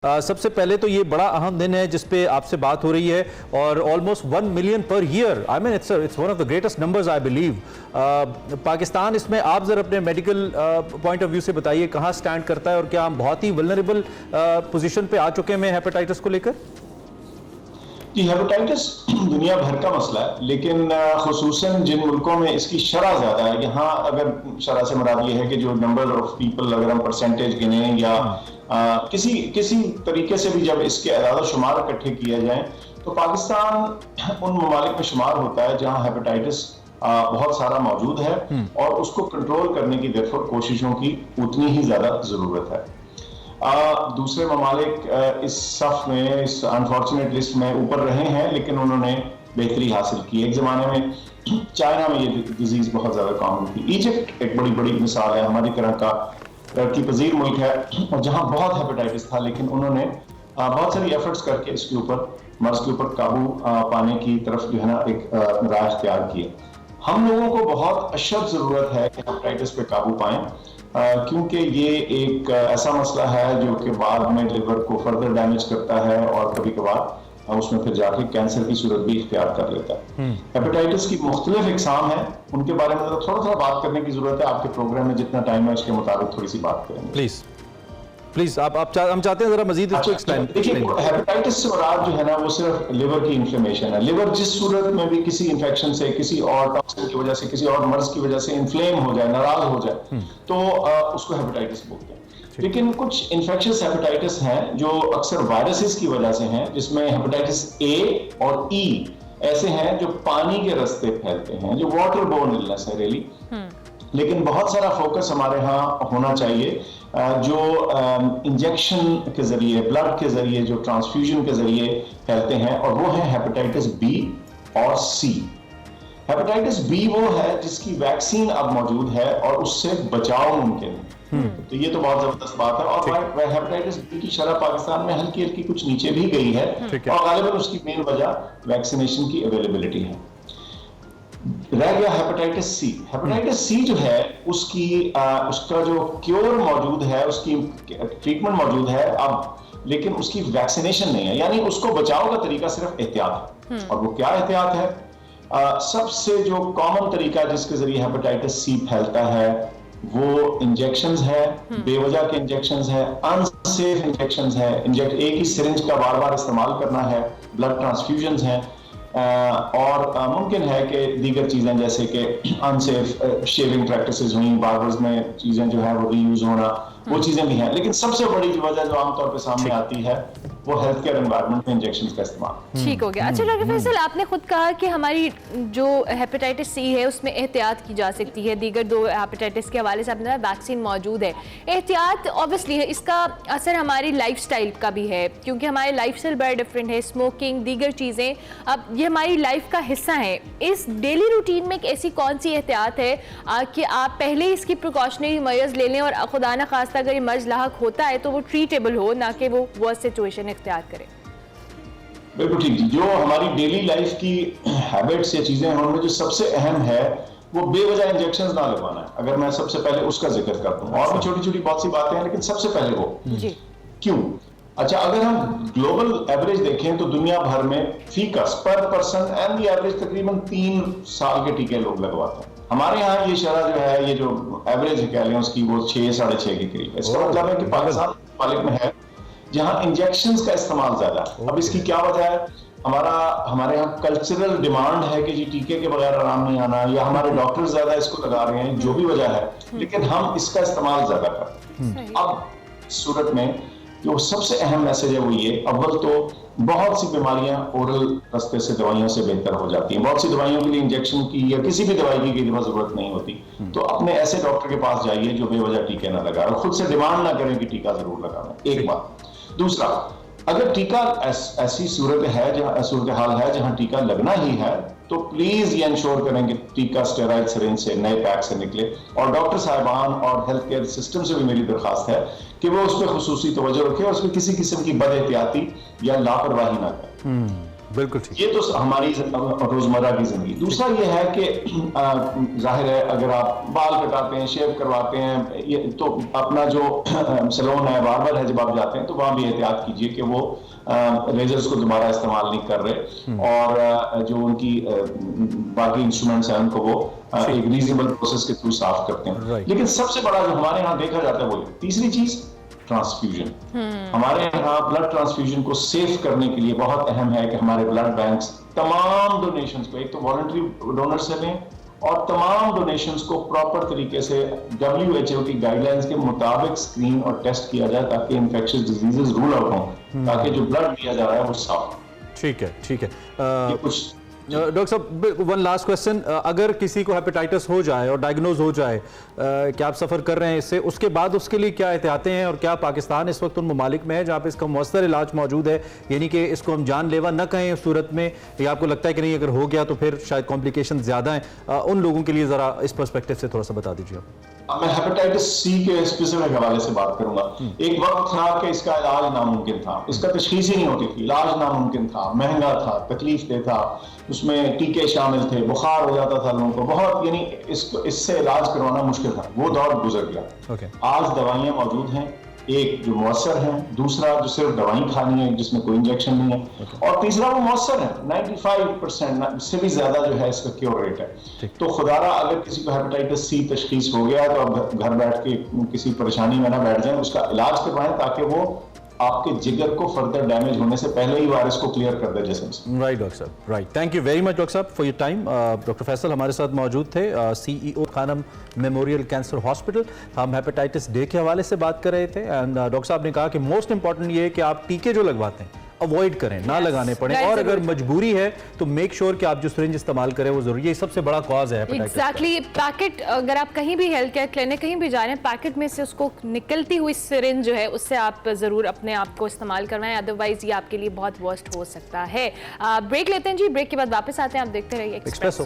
सबसे पहले तो ये बड़ा अहम दिन है जिस पे आपसे बात हो रही है और almost 1 million per year. I mean it's one of the greatest numbers I believe. Pakistan इसमें आप जरा अपने मेडिकल पॉइंट ऑफ व्यू से बताइए कहाँ स्टैंड करता है और क्या हम बहुत ही वल्नरेबल पोजीशन पे आ चुके हैं हेपेटाइटिस को लेकर? जी, हेपेटाइटिस दुनिया भर का मसला है, लेकिन खुसूसन जिन मुल्कों में इसकी शरह ज्यादा है, यहाँ अगर शरह से मुराद ये है कि जो नंबर ऑफ पीपल अगर हम परसेंटेज गिने या किसी तरीके से भी जब इसके अदाद शुमार इकट्ठे किए जाएं तो पाकिस्तान उन ममालिक में शुमार होता है जहाँ हेपेटाइटिस बहुत सारा मौजूद है और उसको कंट्रोल करने की देरफोर कोशिशों की उतनी ही ज्यादा जरूरत है। दूसरे ममालिक इस सफ में, इस अनफॉर्चुनेट लिस्ट में ऊपर रहे हैं, लेकिन उन्होंने बेहतरी हासिल की। एक जमाने में चाइना में ये डिजीज बहुत ज्यादा कॉमन थी। इजिप्ट एक बड़ी मिसाल है, हमारी तरह का तरक्की पजीर मुल्क है और जहां बहुत हेपेटाइटिस था, लेकिन उन्होंने बहुत सारी एफर्ट्स करके इसके ऊपर मर्ज के ऊपर काबू पाने की तरफ जो है ना एक राह तैयार किए। हम लोगों को बहुत अशद जरूरत है कि हेपेटाइटिस पे काबू पाएं, क्योंकि ये एक ऐसा मसला है जो कि बाद में लिवर को फर्दर डैमेज करता है और कभी कभार उसमें फिर जाके कैंसर की सूरत भी इख्तियार कर लेता है। हेपेटाइटिस की मुख्तलिफ इकसाम है, उनके बारे में थोड़ा बात करने की जरूरत है। आपके प्रोग्राम में जितना टाइम है उसके मुताबिक थोड़ी सी बात करेंगे। प्लीज हम चाहते हैं जरा मजीद इसको एक्सप्लेन। देखिए, हेपेटाइटिस से मुराद जो है ना वो सिर्फ लिवर की इन्फ्लेमेशन है। लिवर जिस सूरत में भी किसी इन्फेक्शन से, किसी और टॉक्सिन की वजह से, किसी और मर्ज की वजह से इन्फ्लेम हो जाए, नाराज हो जाए, तो उसको हेपेटाइटिस बोलते हैं। लेकिन कुछ इन्फेक्शियस हेपेटाइटिस हैं जो अक्सर वायरसेस की वजह से हैं, जिसमें हेपेटाइटिस ए और ई ऐसे हैं जो पानी के रास्ते फैलते हैं, जो वाटर बोर्न इलनेस है रियली। लेकिन बहुत सारा फोकस हमारे यहाँ होना चाहिए जो इंजेक्शन के जरिए, ब्लड के जरिए, जो ट्रांसफ्यूजन के जरिए फैलते हैं, और वो है हेपेटाइटिस बी और सी। हेपेटाइटिस बी वो है जिसकी वैक्सीन अब मौजूद है और उससे बचाव मुमकिन है। तो ये तो बहुत जबरदस्त बात है। और हेपेटाइटिस बी की शरह पाकिस्तान में हल्की कुछ नीचे भी गई है और गालिबन उसकी मेन वजह वैक्सीनेशन की अवेलेबिलिटी है। रह गया हेपेटाइटिस सी। हेपेटाइटिस सी जो है उसका जो क्योर मौजूद है, उसकी ट्रीटमेंट मौजूद है अब, लेकिन उसकी वैक्सीनेशन नहीं है। यानी उसको बचाव का तरीका सिर्फ एहतियात है। और वो क्या एहतियात है? सबसे जो कॉमन तरीका जिसके जरिए हेपेटाइटिस सी फैलता है वो इंजेक्शंस है, बेवजह के इंजेक्शंस है, अनसेफ इंजेक्शंस है। एक ही सिरिंज का बार इस्तेमाल करना है, ब्लड ट्रांसफ्यूजन्स हैं, और मुमकिन है कि दीगर चीजें जैसे कि अनसेफ शेविंग प्रैक्टिसेस हुई, बार्बर्स में चीजें जो है वो रीयूज होना, वो चीजें भी हैं। लेकिन सबसे बड़ी वजह जो आमतौर पर सामने आती है वो हेल्थ केयर एनवायरनमेंट में इंजेक्शंस का इस्तेमाल। ठीक हो गया। अच्छा डॉक्टर फैसल, आपने खुद कहा कि हमारी जो हेपेटाइटिस सी है उसमें एहतियात की जा सकती है। दीगर दो हेपेटाइटिस के हवाले से आपने कहा वैक्सीन मौजूद है। एहतियात ऑब्वियसली है, इसका असर हमारी लाइफस्टाइल का भी है, क्योंकि हमारे लाइफस्टाइल बड़ा डिफरेंट है। स्मोकिंग, दीगर चीज़ें, अब ये हमारी लाइफ का हिस्सा है। इस डेली रूटीन में एक ऐसी कौन सी एहतियात है कि आप पहले इसकी प्रिकॉशनरी मेजर्स ले लें और खुदा न खास्ता अगर ये मर्ज लाहक होता है तो वो ट्रीटेबल हो, ना कि वो वर्स्ट सिचुएशन इख्तियार करें? बिल्कुल ठीक। जो हमारी डेली लाइफ की हैबिट्स या चीजें हैं उनमें जो सबसे अहम है वो बेवजह इंजेक्शंस ना लगवाना है। अगर मैं सबसे पहले उसका जिक्र कर दूं, और भी छोटी बहुत सी बातें हैं, लेकिन सबसे पहले वो क्यों? अच्छा, अगर हम ग्लोबल एवरेज देखें तो दुनिया भर में फीकस पर पर्सन एंड द एवरेज तकरीबन 3 साल के टीके लोग लगवाते हैं। हमारे यहाँ ये शरह जो है, ये जो एवरेज कह लें उसकी, वो 6-6.5 के करीब है। इसका मतलब है कि पाकिस्तान मालिक में है जहां इंजेक्शंस का इस्तेमाल ज्यादा है। अब इसकी क्या वजह है? हमारे यहाँ कल्चरल डिमांड है कि जी टीके के बगैर आराम नहीं आना, या हमारे डॉक्टर्स ज्यादा इसको लगा रहे हैं, जो भी वजह है, लेकिन हम इसका इस्तेमाल ज्यादा करते हैं। अब सूरत में जो सबसे अहम मैसेज है वो ये, अव्वल तो बहुत सी बीमारियां ओरल रास्ते से दवाइयों से बेहतर हो जाती हैं। बहुत सी दवाइयों के लिए इंजेक्शन की या किसी भी दवाई की जरूरत नहीं होती। तो अपने ऐसे डॉक्टर के पास जाइए जो बेवजह टीके ना लगाए, और खुद से डिमांड ना करें कि टीका जरूर लगाना। एक बात। दूसरा, अगर टीका ऐसी सूरत हाल है जहां टीका लगना ही है, तो प्लीज ये इंश्योर करें कि टीका स्टेराइल सिरिंज से, नए पैक से निकले। और डॉक्टर साहिबान और हेल्थ केयर सिस्टम से भी मेरी दरखास्त है कि वो उस पर खुसूसी तवज्जो रखें और उसमें किसी किस्म की बदएहतियाती या लापरवाही ना करें। बिल्कुल ठीक। ये तो हमारी रोजमर्रा की जिंदगी। दूसरा ये है कि जाहिर है अगर आप बाल कटाते हैं, शेव करवाते हैं, ये तो अपना जो सैलून है, बार्बर है, जब आप जाते हैं तो वहां भी एहतियात कीजिए कि वो रेजर्स को दोबारा इस्तेमाल नहीं कर रहे और जो उनकी बाकी इंस्ट्रूमेंट्स हैं उनको वो एक रीजनेबल प्रोसेस के थ्रू साफ करते हैं। लेकिन सबसे बड़ा जो हमारे यहाँ देखा जाता है वो तीसरी चीज ट्रांसफ्यूजन। हमारे यहाँ ब्लड ट्रांसफ्यूजन को सेव करने के लिए बहुत अहम है कि हमारे ब्लड बैंक्स तमाम डोनेशंस को, एक तो वॉलंटरी डोनर से लें और तमाम डोनेशंस को प्रॉपर तरीके से WHO की गाइडलाइंस के मुताबिक स्क्रीन और टेस्ट किया जाए ताकि इन्फेक्शियस डिजीजेस रूल आउट हों, ताकि जो ब्लड दिया जा रहा है वो साफ। ठीक है, ठीक है। कुछ डॉक्टर साहब, वन लास्ट क्वेश्चन, अगर किसी को हेपेटाइटिस हो जाए और डायग्नोज हो जाए, क्या आप सफ़र कर रहे हैं इससे, उसके बाद उसके लिए क्या एहतियातें हैं और क्या पाकिस्तान इस वक्त उन ममालिक में है जहाँ पे इसका मौसर इलाज मौजूद है, यानी कि इसको हम जानलेवा न कहें उस सूरत में, या आपको लगता है कि नहीं अगर हो गया तो फिर शायद कॉम्प्लिकेशन ज़्यादा हैं, उन लोगों के लिए ज़रा इस पर्सपेक्टिव से थोड़ा सा बता दीजिए। मैं हेपेटाइटिस सी के स्पेसिफिक हवाले से बात करूंगा। एक वक्त था कि इसका इलाज नामुमकिन था, इसका तशखीस ही नहीं होती थी, इलाज नामुमकिन था, महंगा था, तकलीफ दे था, उसमें टीके शामिल थे, बुखार हो जाता था लोगों को बहुत, यानी इससे इलाज करवाना मुश्किल था। वो दौर गुजर गया। आज दवाइयां मौजूद हैं, एक जो मौसर है, दूसरा जो सिर्फ दवाई खानी है जिसमें कोई इंजेक्शन नहीं है, और तीसरा वो मौसर है। 95% से भी ज्यादा जो है इसका क्योर रेट है। तो खुदारा अगर किसी को हेपेटाइटिस सी तशखीस हो गया तो अब घर बैठ के किसी परेशानी में ना बैठ जाए, उसका इलाज करवाएं ताकि वो आपके जिगर को फर्दर डैमेज होने से पहले ही वायरस को क्लियर कर दे जिस्म से। राइट डॉक्टर साहब, right. Thank you very much doctor साहब for your time. Doctor Faisal हमारे साथ मौजूद थे, CEO Khanum memorial cancer hospital. हम हेपेटाइटिस डे के हवाले से बात कर रहे थे एंड डॉक्टर साहब ने कहा कि मोस्ट इंपॉर्टेंट ये है कि आप टीके जो लगवाते हैं अवॉइड करें, ना लगाने पड़े, और अगर मजबूरी है तो मेक श्योर कि आप जो सिरिंज इस्तेमाल करें वो जरूरी है। सबसे बड़ा कॉज है हेपेटाइटिस। एग्जैक्टली। पैकेट, अगर आप कहीं भी हेल्थ केयर क्लिनिक कहीं भी जा रहे हैं, पैकेट में से उसको निकलती हुई सिरिंज जो है उससे आप जरूर अपने आप को इस्तेमाल करवाएं, अदरवाइज ये आपके लिए बहुत वर्स्ट हो सकता है। ब्रेक लेते हैं जी, ब्रेक के बाद वापस आते हैं, आप देखते रहिए एक्सप्रेसो।